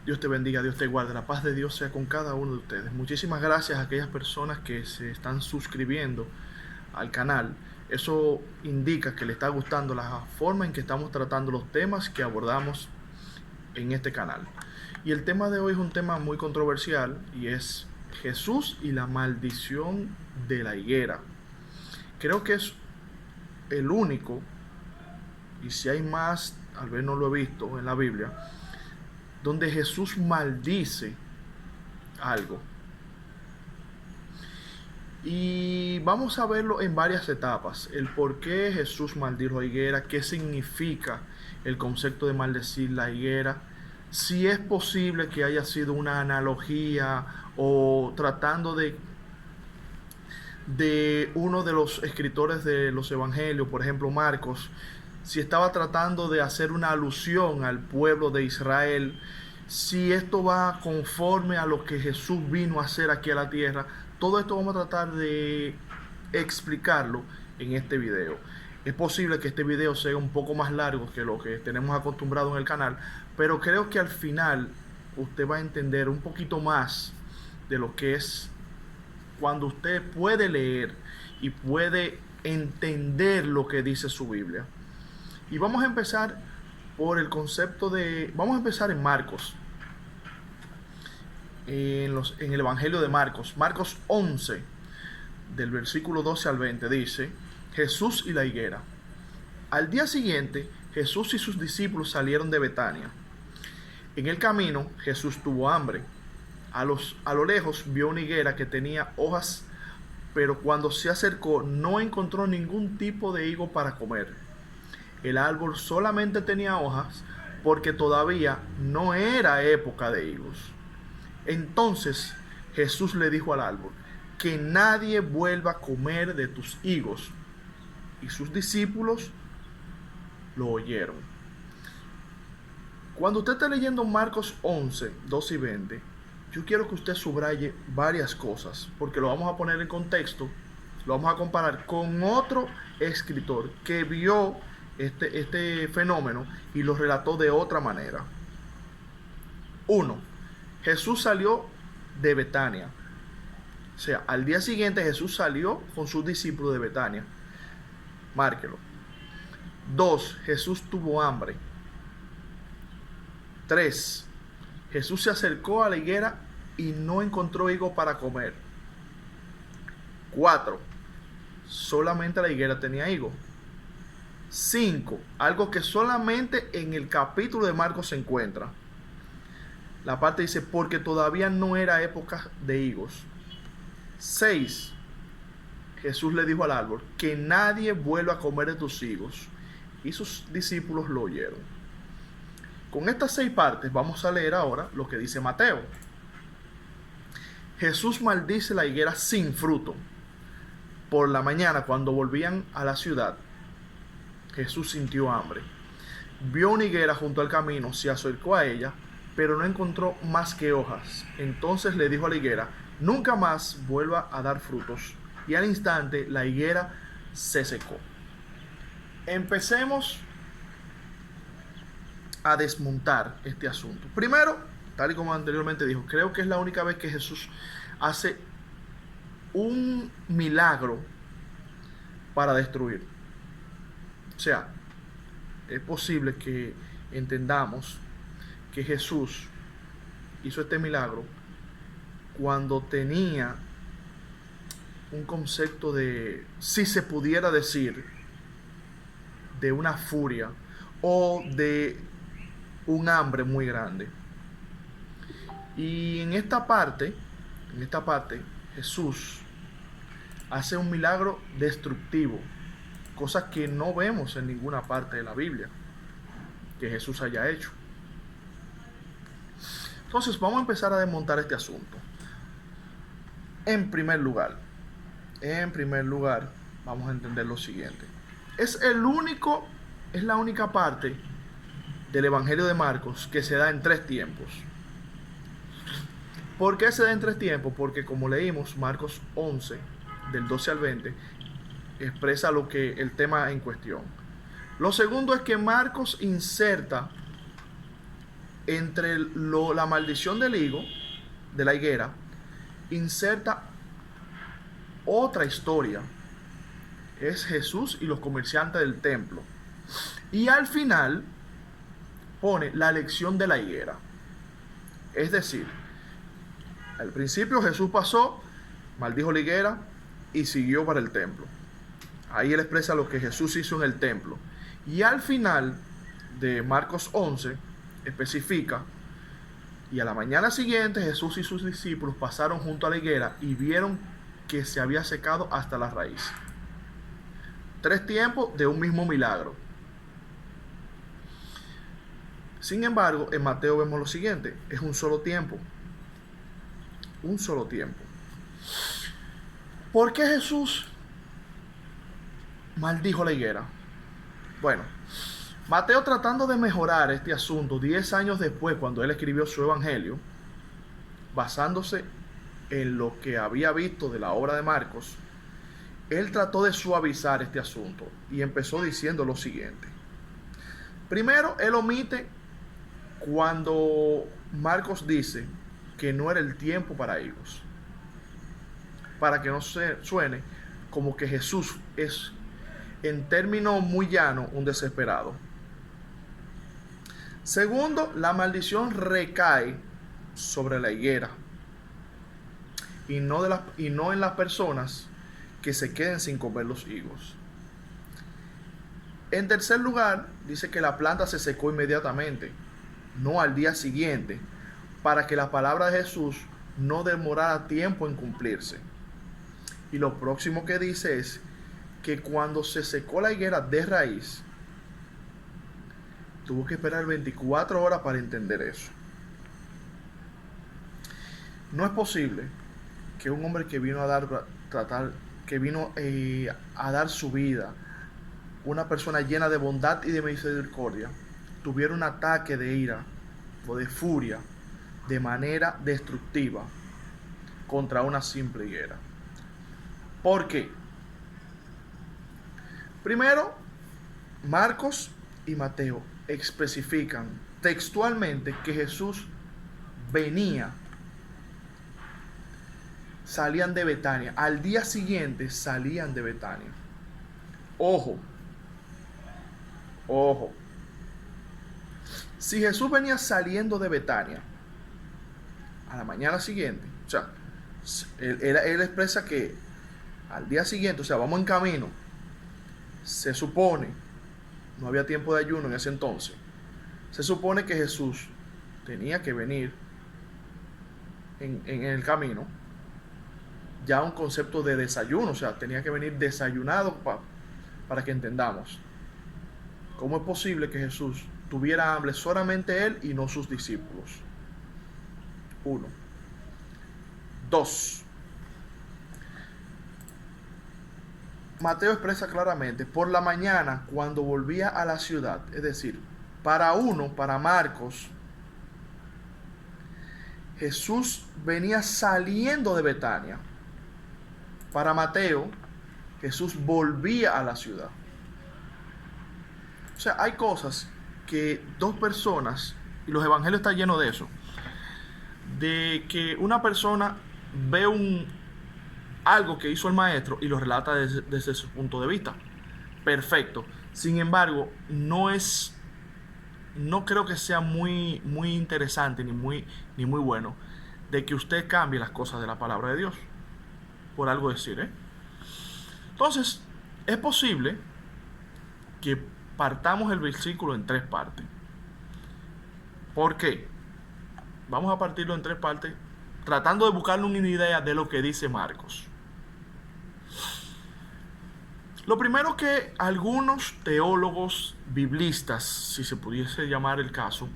Dios te bendiga, Dios te guarde. La paz de Dios sea con cada uno de ustedes. Muchísimas gracias a aquellas personas que se están suscribiendo al canal. Eso indica que le está gustando la forma en que estamos tratando los temas que abordamos en este canal. Y el tema de hoy es un tema muy controversial y es Jesús y la maldición de la higuera. Creo que es el único, y si hay más, tal vez no lo he visto en la Biblia, donde Jesús maldice algo. Y vamos a verlo en varias etapas. El por qué Jesús maldijo la higuera, qué significa el concepto de maldecir la higuera, si es posible que haya sido una analogía o tratando de uno de los escritores de los evangelios, por ejemplo Marcos, si estaba tratando de hacer una alusión al pueblo de Israel, si esto va conforme a lo que Jesús vino a hacer aquí a la tierra. Todo esto vamos a tratar de explicarlo en este video. Es posible que este video sea un poco más largo que lo que tenemos acostumbrado en el canal, pero creo que al final usted va a entender un poquito más de lo que es cuando usted puede leer y puede entender lo que dice su Biblia. Y vamos a empezar por el concepto de... Vamos a empezar en Marcos. En el Evangelio de Marcos. Marcos 11, del versículo 12 al 20, dice: Jesús y la higuera. Al día siguiente, Jesús y sus discípulos salieron de Betania. En el camino, Jesús tuvo hambre. A lo lejos vio una higuera que tenía hojas, pero cuando se acercó no encontró ningún tipo de higo para comer. El árbol solamente tenía hojas porque todavía no era época de higos. Entonces Jesús le dijo al árbol: que nadie vuelva a comer de tus higos. Y sus discípulos lo oyeron. Cuando usted está leyendo Marcos 11, 12 y 20, yo quiero que usted subraye varias cosas, porque lo vamos a poner en contexto, lo vamos a comparar con otro escritor que vio este fenómeno y lo relató de otra manera. 1. Jesús salió de Betania. O sea, al día siguiente Jesús salió con sus discípulos de Betania. Márquelo. 2. Jesús tuvo hambre. 3. Jesús se acercó a la higuera y no encontró higo para comer. 4. Solamente la higuera tenía higo. 5. Algo que solamente en el capítulo de Marcos se encuentra. La parte dice: porque todavía no era época de higos. 6. Jesús le dijo al árbol: que nadie vuelva a comer de tus higos. Y sus discípulos lo oyeron. Con estas 6 partes vamos a leer ahora lo que dice Mateo. Jesús maldice la higuera sin fruto. Por la mañana, cuando volvían a la ciudad, Jesús sintió hambre. Vio una higuera junto al camino, se acercó a ella, pero no encontró más que hojas. Entonces le dijo a la higuera: nunca más vuelva a dar frutos. Y al instante la higuera se secó. Empecemos a desmontar este asunto. Primero, tal y como anteriormente dijo, creo que es la única vez que Jesús hace un milagro para destruir. O sea, es posible que entendamos que Jesús hizo este milagro cuando tenía un concepto de, si se pudiera decir, de una furia o de un hambre muy grande. Y en esta parte Jesús hace un milagro destructivo, cosa que no vemos en ninguna parte de la Biblia que Jesús haya hecho. Entonces vamos a empezar a desmontar este asunto. En primer lugar, vamos a entender lo siguiente. Es la única parte del Evangelio de Marcos que se da en 3 tiempos. ¿Por qué se da en 3 tiempos? Porque como leímos, Marcos 11, del 12 al 20, expresa lo que el tema en cuestión. Lo segundo es que Marcos inserta entre la maldición del higo, de la higuera, inserta otra historia. Es Jesús y los comerciantes del templo. Y al final pone la lección de la higuera. Es decir, al principio Jesús pasó, maldijo la higuera y siguió para el templo. Ahí él expresa lo que Jesús hizo en el templo. Y al final de Marcos 11 especifica: y a la mañana siguiente Jesús y sus discípulos pasaron junto a la higuera y vieron que se había secado hasta la raíz. 3 tiempos de un mismo milagro. Sin embargo, en Mateo vemos lo siguiente: es un solo tiempo. Un solo tiempo. ¿Por qué Jesús maldijo la higuera? Bueno, Mateo, tratando de mejorar este asunto 10 años después, cuando él escribió su evangelio, basándose en lo que había visto de la obra de Marcos, él trató de suavizar este asunto y empezó diciendo lo siguiente. Primero, él omite cuando Marcos dice que no era el tiempo para higos, para que no suene como que Jesús es, en términos muy llanos, un desesperado. Segundo, la maldición recae sobre la higuera y no en las personas que se queden sin comer los higos. En tercer lugar, dice que la planta se secó inmediatamente, no al día siguiente, para que la palabra de Jesús no demorara tiempo en cumplirse. Y lo próximo que dice es que cuando se secó la higuera de raíz, tuvo que esperar 24 horas para entender eso. No es posible que un hombre que vino a dar su vida, una persona llena de bondad y de misericordia, tuviera un ataque de ira o de furia de manera destructiva contra una simple higuera. ¿Por qué? Primero, Marcos y Mateo especifican textualmente que Jesús salían de Betania. Al día siguiente salían de Betania. Ojo. Si Jesús venía saliendo de Betania a la mañana siguiente, o sea, él expresa que al día siguiente, o sea, vamos en camino, se supone, no había tiempo de ayuno en ese entonces, se supone que Jesús tenía que venir en el camino ya un concepto de desayuno, o sea, tenía que venir desayunado para que entendamos. ¿Cómo es posible que Jesús tuviera hambre solamente él y no sus discípulos? 1. 2. Mateo expresa claramente: por la mañana, cuando volvía a la ciudad. Es decir, para Marcos, Jesús venía saliendo de Betania. Para Mateo, Jesús volvía a la ciudad. O sea, hay cosas que dos personas, y los evangelios están llenos de eso, de que una persona ve algo que hizo el maestro y lo relata desde su punto de vista. Perfecto. Sin embargo, no creo que sea muy interesante ni muy bueno de que usted cambie las cosas de la palabra de Dios por algo decir, Entonces, es posible que partamos el versículo en 3 partes. ¿Por qué? Vamos a partirlo en 3 partes, tratando de buscarle una idea de lo que dice Marcos. Lo primero, que algunos teólogos biblistas, si se pudiese llamar el caso,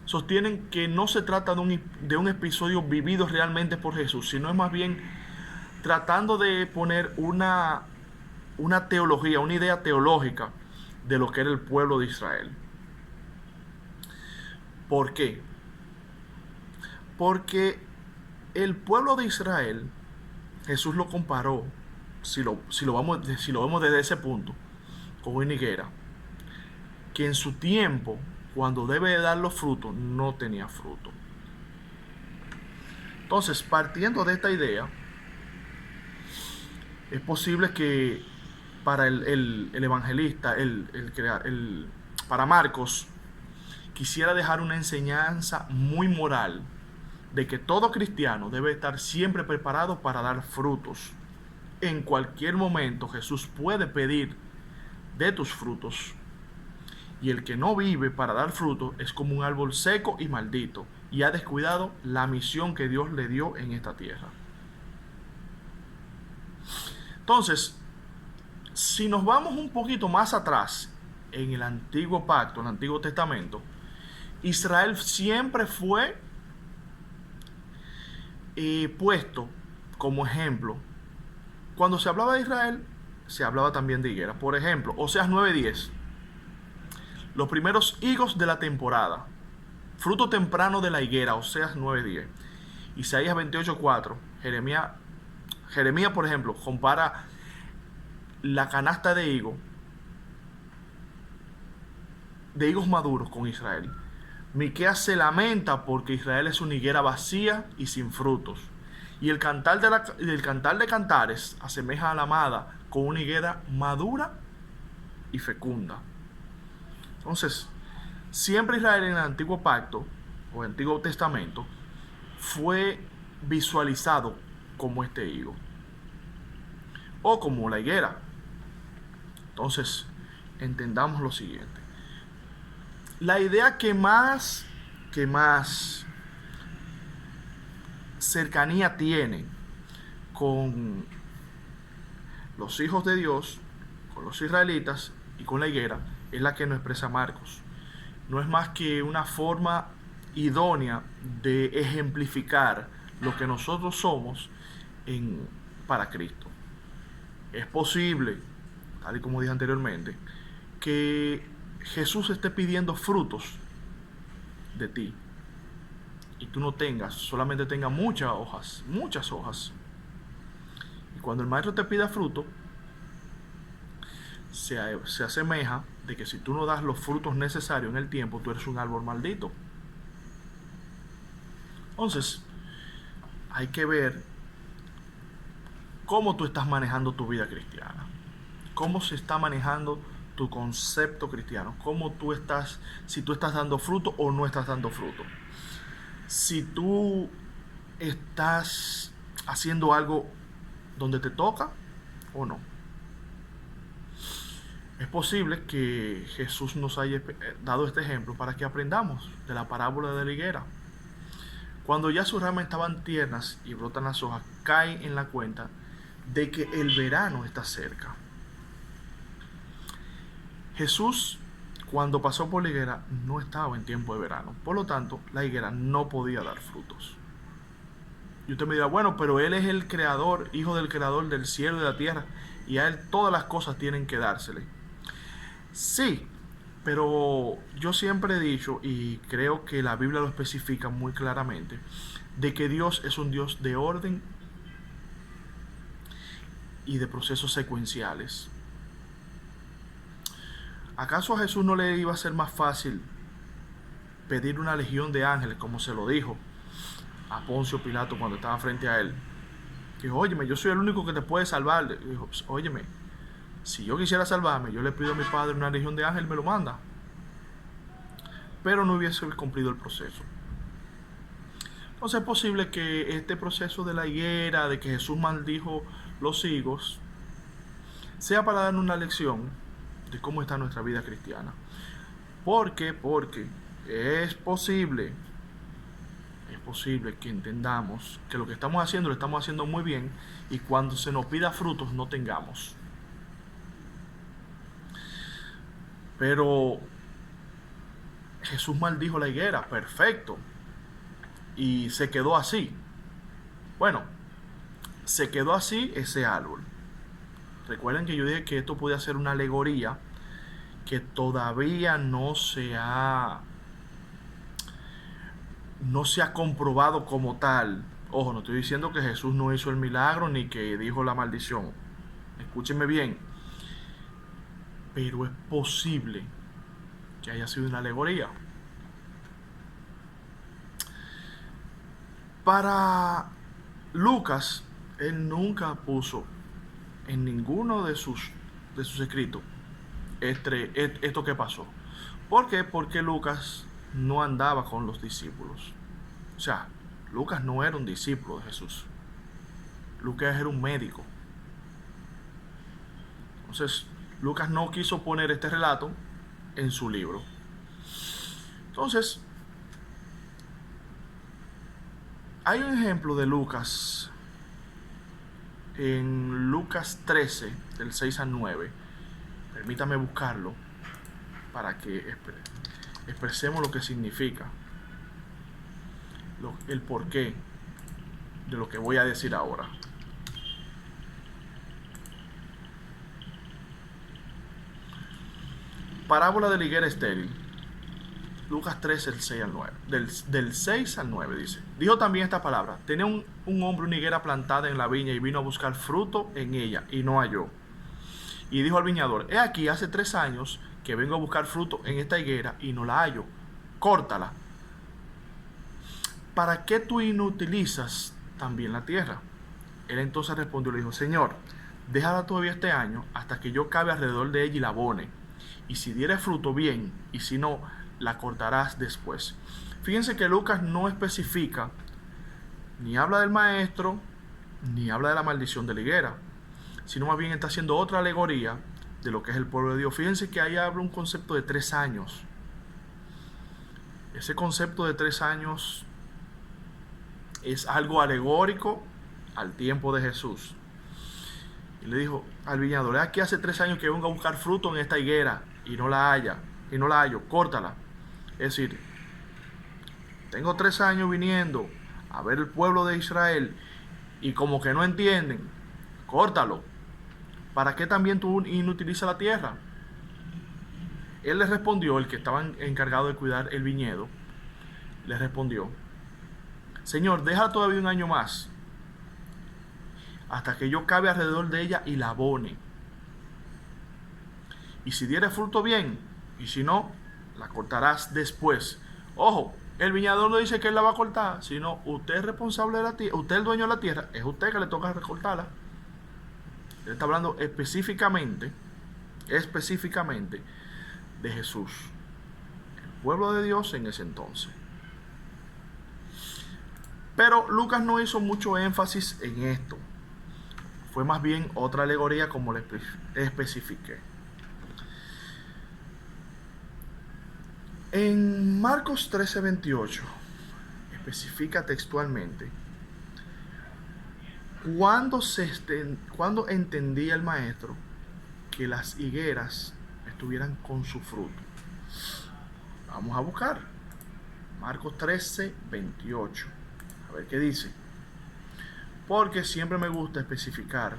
sostienen que no se trata de un episodio vivido realmente por Jesús, sino es más bien tratando de poner una teología, una idea teológica de lo que era el pueblo de Israel. ¿Por qué? Porque el pueblo de Israel, Jesús lo comparó, si lo vemos desde ese punto, con una higuera, que en su tiempo cuando debe de dar los frutos, no tenía fruto. Entonces, partiendo de esta idea, es posible que para el evangelista, para Marcos, quisiera dejar una enseñanza muy moral de que todo cristiano debe estar siempre preparado para dar frutos. En cualquier momento Jesús puede pedir de tus frutos. Y el que no vive para dar frutos es como un árbol seco y maldito, y ha descuidado la misión que Dios le dio en esta tierra. Entonces, si nos vamos un poquito más atrás, en el antiguo pacto, en el Antiguo Testamento, Israel siempre fue puesto como ejemplo. Cuando se hablaba de Israel, se hablaba también de higuera. Por ejemplo, Oseas 9:10. Los primeros higos de la temporada. Fruto temprano de la higuera, Oseas 9:10. Isaías 28:4. Jeremías, por ejemplo, compara la canasta de higos maduros con Israel. Miqueas se lamenta porque Israel es una higuera vacía y sin frutos. Y el cantar de cantares asemeja a la amada con una higuera madura y fecunda. Entonces, siempre Israel en el Antiguo Pacto o Antiguo Testamento fue visualizado como este higo o como la higuera. Entonces, entendamos lo siguiente. La idea que más cercanía tiene con los hijos de Dios, con los israelitas y con la higuera, es la que nos expresa Marcos. No es más que una forma idónea de ejemplificar lo que nosotros somos para Cristo. Es posible, tal y como dije anteriormente, que Jesús esté pidiendo frutos de ti y tú no solamente tengas muchas hojas. Y cuando el maestro te pida fruto, se asemeja de que si tú no das los frutos necesarios en el tiempo, tú eres un árbol maldito. Entonces, hay que ver cómo tú estás manejando tu vida cristiana, cómo se está manejando tu concepto cristiano, si tú estás dando fruto o no estás dando fruto, si tú estás haciendo algo donde te toca o no. Es posible que Jesús nos haya dado este ejemplo para que aprendamos de la parábola de la higuera. Cuando ya sus ramas estaban tiernas y brotan las hojas, caen en la cuenta de que el verano está cerca. Jesús, cuando pasó por la higuera, no estaba en tiempo de verano. Por lo tanto, la higuera no podía dar frutos. Y usted me dirá, bueno, pero Él es el creador, hijo del creador del cielo y de la tierra, y a Él todas las cosas tienen que dársele. Sí, pero yo siempre he dicho, y creo que la Biblia lo especifica muy claramente, de que Dios es un Dios de orden y de procesos secuenciales. ¿Acaso a Jesús no le iba a ser más fácil pedir una legión de ángeles, como se lo dijo a Poncio Pilato cuando estaba frente a él? Dijo, óyeme, yo soy el único que te puede salvar. Dijo, óyeme, si yo quisiera salvarme, yo le pido a mi Padre una legión de ángeles, me lo manda. Pero no hubiese cumplido el proceso. Entonces es posible que este proceso de la higuera, de que Jesús maldijo los higos, sea para darnos una lección de cómo está nuestra vida cristiana. ¿Por qué? Porque es posible que entendamos que lo que estamos haciendo lo estamos haciendo muy bien y cuando se nos pida frutos no tengamos. Pero Jesús maldijo la higuera, perfecto, y se quedó así. Bueno, se quedó así ese árbol. Recuerden que yo dije que esto podía ser una alegoría que todavía no se ha comprobado como tal. Ojo, no estoy diciendo que Jesús no hizo el milagro ni que dijo la maldición. Escúchenme bien. Pero es posible que haya sido una alegoría. Para Lucas, él nunca puso en ninguno de sus escritos esto que pasó. ¿Por qué? Porque Lucas no andaba con los discípulos. O sea, Lucas no era un discípulo de Jesús. Lucas era un médico. Entonces, Lucas no quiso poner este relato en su libro. Entonces, hay un ejemplo de Lucas en Lucas 13, del 6 al 9. Permítame buscarlo para que expresemos lo que significa, el porqué de lo que voy a decir ahora. Parábola de la higuera estéril. Lucas 13, del 6 al 9. Del 6 al 9 dice: Dijo también esta palabra: tenía un hombre una higuera plantada en la viña y vino a buscar fruto en ella y no halló. Y dijo al viñador: he aquí, hace 3 años que vengo a buscar fruto en esta higuera y no la hallo. Córtala. ¿Para qué tú inutilizas también la tierra? Él entonces respondió y le dijo: Señor, déjala todavía este año hasta que yo cabe alrededor de ella y la abone. Y si diere fruto, bien, y si no, la cortarás después. Fíjense que Lucas no especifica, ni habla del maestro, ni habla de la maldición de la higuera, sino más bien está haciendo otra alegoría de lo que es el pueblo de Dios. Fíjense que ahí habla un concepto de 3 años. Ese concepto de 3 años es algo alegórico al tiempo de Jesús. Y le dijo al viñador: aquí hace 3 años que vengo a buscar fruto en esta higuera y no la hallo, córtala. Es decir, tengo 3 años viniendo a ver el pueblo de Israel y como que no entienden, córtalo. ¿Para qué también tú inutilizas la tierra? Él le respondió, el que estaba encargado de cuidar el viñedo, le respondió: Señor, deja todavía un año más, hasta que yo cabe alrededor de ella y la abone. Y si diere fruto, bien, y si no, la cortarás después. Ojo, el viñador no dice que él la va a cortar, sino usted es responsable de la tierra, usted es el dueño de la tierra, es usted que le toca recortarla. Él está hablando específicamente de Jesús, el pueblo de Dios en ese entonces. Pero Lucas no hizo mucho énfasis en esto. Fue más bien otra alegoría, como le especifiqué. En Marcos 13:28 especifica textualmente cuando entendía el maestro que las higueras estuvieran con su fruto. Vamos a buscar Marcos 13:28, a ver qué dice, porque siempre me gusta especificar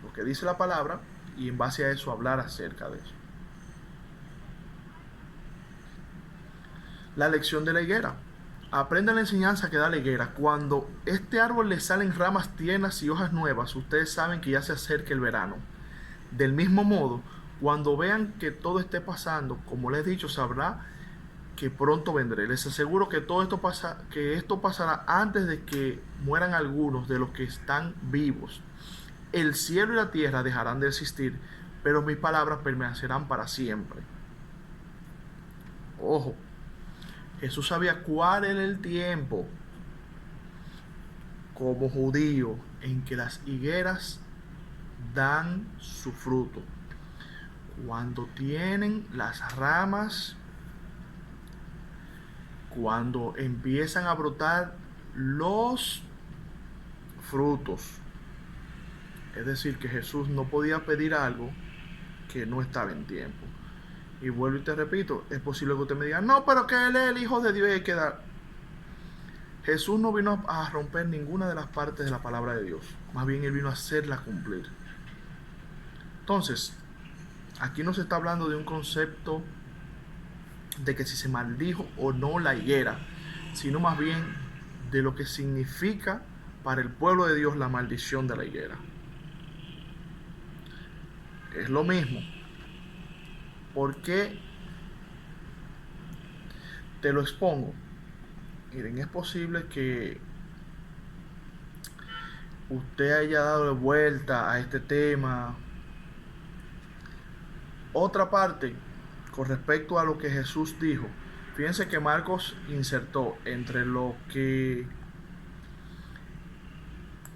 lo que dice la palabra y en base a eso hablar acerca de eso. La lección de la higuera. Aprenda la enseñanza que da la higuera. Cuando este árbol le salen ramas tiernas y hojas nuevas, ustedes saben que ya se acerca el verano. Del mismo modo, cuando vean que todo esté pasando, como les he dicho, sabrá que pronto vendré. Les aseguro que esto pasará antes de que mueran algunos de los que están vivos. El cielo y la tierra dejarán de existir, pero mis palabras permanecerán para siempre. Ojo, Jesús sabía cuál era el tiempo, como judío, en que las higueras dan su fruto. Cuando tienen las ramas, cuando empiezan a brotar los frutos. Es decir, que Jesús no podía pedir algo que no estaba en tiempo. Y vuelvo y te repito, es posible que usted me diga: no, pero que Él es el Hijo de Dios y hay que dar. Jesús no vino a romper ninguna de las partes de la palabra de Dios. Más bien Él vino a hacerla cumplir. Entonces, aquí no se está hablando de un concepto de que si se maldijo o no la higuera, sino más bien de lo que significa para el pueblo de Dios la maldición de la higuera. Es lo mismo. ¿Por qué te lo expongo? Miren, es posible que usted haya dado vuelta a este tema. Otra parte, con respecto a lo que Jesús dijo, fíjense que Marcos insertó entre lo que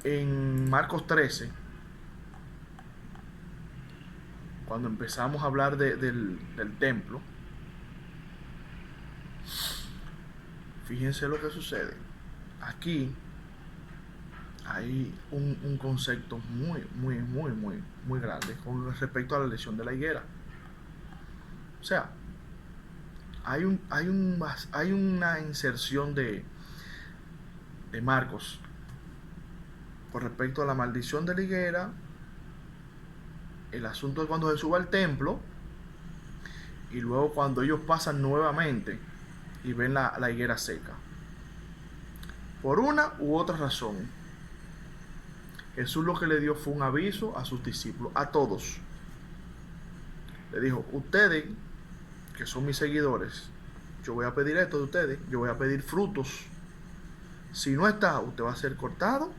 en Marcos 13, cuando empezamos a hablar del templo, fíjense lo que sucede. Aquí hay un concepto muy grande con respecto a la lesión de la higuera. O sea, hay una inserción de Marcos con respecto a la maldición de la higuera. El asunto es cuando Jesús va al templo y luego cuando ellos pasan nuevamente y ven la higuera seca. Por una u otra razón, Jesús lo que le dio fue un aviso a sus discípulos, a todos. Le dijo, ustedes que son mis seguidores, yo voy a pedir esto de ustedes, yo voy a pedir frutos. Si no está, usted va a ser cortado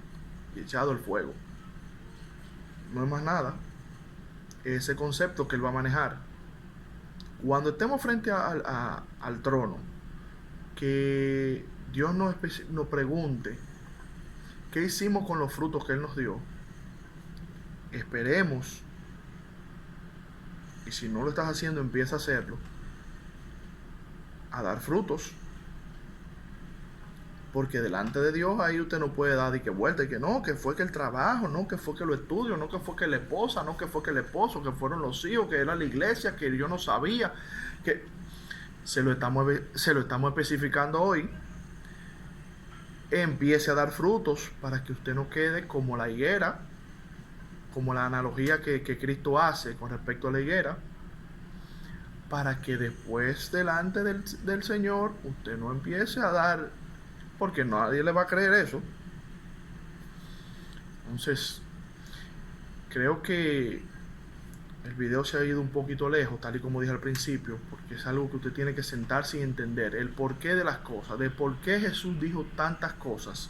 y echado al fuego. No es más nada. Ese concepto que él va a manejar. Cuando estemos frente al trono, que Dios nos pregunte qué hicimos con los frutos que Él nos dio, esperemos, y si no lo estás haciendo, empieza a hacerlo, a dar frutos, porque delante de Dios ahí usted no puede dar y que vuelta y que no, que fue que el trabajo, no, que fue que lo estudio, no, que fue que la esposa, no, que fue que el esposo, que fueron los hijos, que era la iglesia, que yo no sabía, que se lo estamos especificando hoy. Empiece a dar frutos para que usted no quede como la higuera, como la analogía que Cristo hace con respecto a la higuera, para que después delante del Señor usted no empiece a dar, porque nadie le va a creer eso. Entonces, creo que el video se ha ido un poquito lejos, tal y como dije al principio, porque es algo que usted tiene que sentarse y entender, el porqué de las cosas, de por qué Jesús dijo tantas cosas,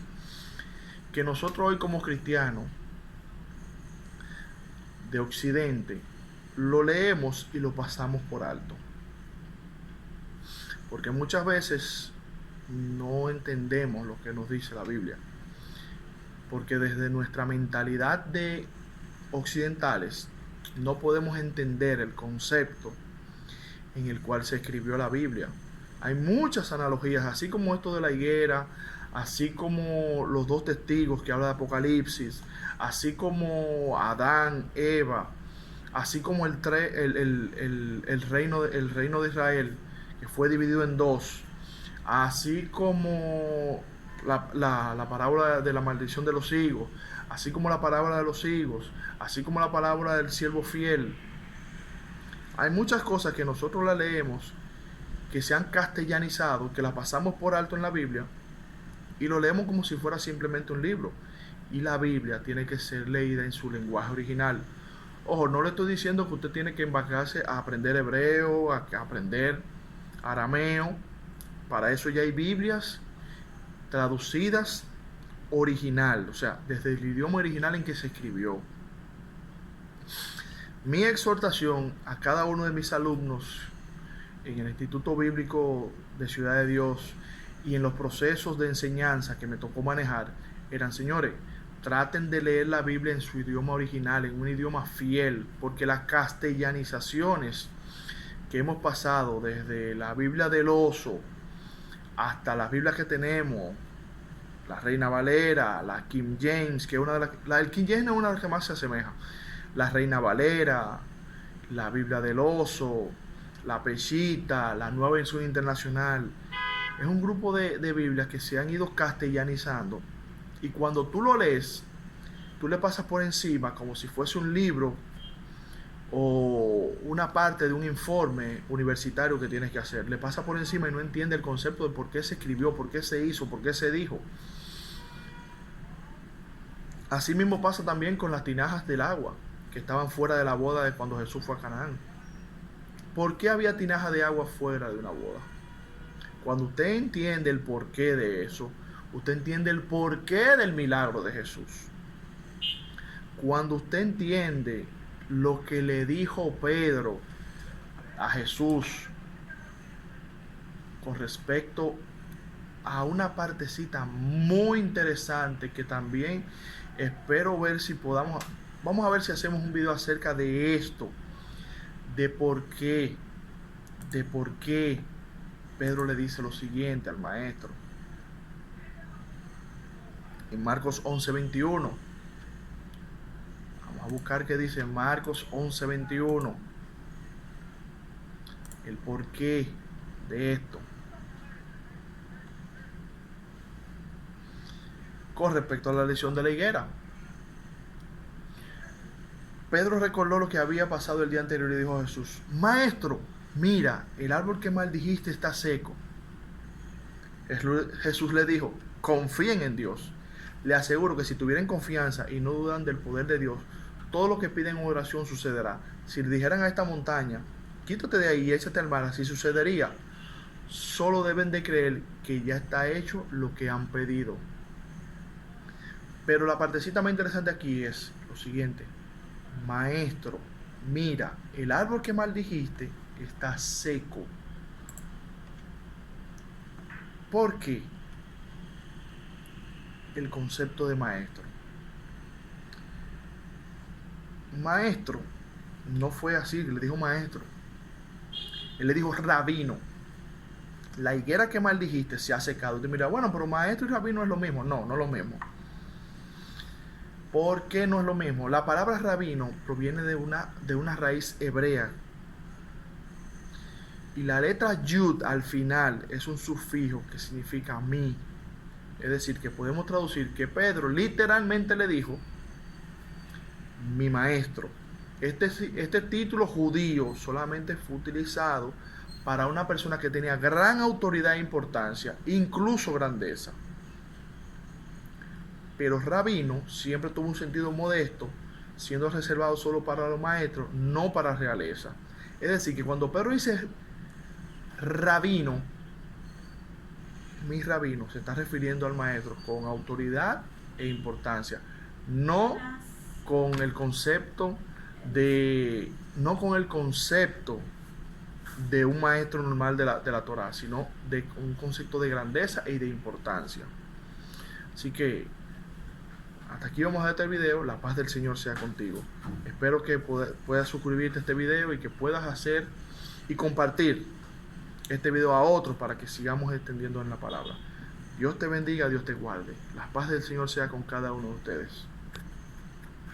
que nosotros hoy como cristianos de Occidente lo leemos y lo pasamos por alto. Porque muchas veces no entendemos lo que nos dice la Biblia. Porque desde nuestra mentalidad de occidentales no podemos entender el concepto en el cual se escribió la Biblia. Hay muchas analogías, así como esto de la higuera, así como los dos testigos que habla de Apocalipsis, así como Adán, Eva, así como el reino de Israel, que fue dividido en dos, así como la parábola de la maldición de los higos, así como la parábola de los higos, así como la parábola del siervo fiel. Hay muchas cosas que nosotros la leemos, que se han castellanizado, que las pasamos por alto en la Biblia, y lo leemos como si fuera simplemente un libro. Y la Biblia tiene que ser leída en su lenguaje original. Ojo, no le estoy diciendo que usted tiene que embarcarse a aprender hebreo, a aprender arameo. Para eso ya hay Biblias traducidas original, o sea, desde el idioma original en que se escribió. Mi exhortación a cada uno de mis alumnos en el Instituto Bíblico de Ciudad de Dios y en los procesos de enseñanza que me tocó manejar eran, señores, traten de leer la Biblia en su idioma original, en un idioma fiel, porque las castellanizaciones que hemos pasado desde la Biblia del oso hasta las Biblias que tenemos, la Reina Valera, la King James, que es una de la King James es una de las que más se asemeja, la Reina Valera, la Biblia del oso, la Peshitta, la Nueva Versión Internacional. Es un grupo de Biblias que se han ido castellanizando, y cuando tú lo lees, tú le pasas por encima como si fuese un libro o una parte de un informe universitario que tienes que hacer. Le pasa por encima y no entiende el concepto de por qué se escribió, por qué se hizo, por qué se dijo. Así mismo pasa también con las tinajas del agua que estaban fuera de la boda de cuando Jesús fue a Canaán. ¿Por qué había tinajas de agua fuera de una boda? Cuando usted entiende el porqué de eso, usted entiende el porqué del milagro de Jesús. cuando usted entiende lo que le dijo Pedro a Jesús con respecto a una partecita muy interesante que también espero ver si podamos, vamos a ver si hacemos un video acerca de esto, de por qué Pedro le dice lo siguiente al maestro. En Marcos 11:21. Vamos a buscar qué dice Marcos 11:21. El porqué de esto. Con respecto a la lesión de la higuera, Pedro recordó lo que había pasado el día anterior y dijo a Jesús: Maestro, mira, el árbol que maldijiste está seco. Jesús le dijo: confíen en Dios. Le aseguro que si tuvieran confianza y no dudan del poder de Dios, todo lo que piden en oración sucederá. Si le dijeran a esta montaña: quítate de ahí y échate al mar, así sucedería. Solo deben de creer que ya está hecho lo que han pedido. Pero la partecita más interesante aquí es lo siguiente: Maestro, mira, el árbol que maldijiste está seco. ¿Por qué? El concepto de maestro. Maestro no fue así, le dijo maestro. Él le dijo rabino. La higuera que maldijiste se ha secado. Usted mira, bueno, pero maestro y rabino es lo mismo. No, no es lo mismo. ¿Por qué no es lo mismo? La palabra rabino proviene de una raíz hebrea. Y la letra yud al final es un sufijo que significa mí. Es decir, que podemos traducir que Pedro literalmente le dijo: mi maestro. Este título judío solamente fue utilizado para una persona que tenía gran autoridad e importancia, incluso grandeza. Pero rabino siempre tuvo un sentido modesto, siendo reservado solo para los maestros, no para realeza. Es decir, que cuando Pedro dice rabino, mi rabino, se está refiriendo al maestro con autoridad e importancia, no con el concepto de un maestro normal de la Torah, sino de un concepto de grandeza y de importancia. Así que hasta aquí vamos a dejar este video. La paz del Señor sea contigo. Espero que puedas suscribirte a este video y que puedas hacer y compartir este video a otros para que sigamos extendiendo en la palabra. Dios te bendiga, Dios te guarde. La paz del Señor sea con cada uno de ustedes.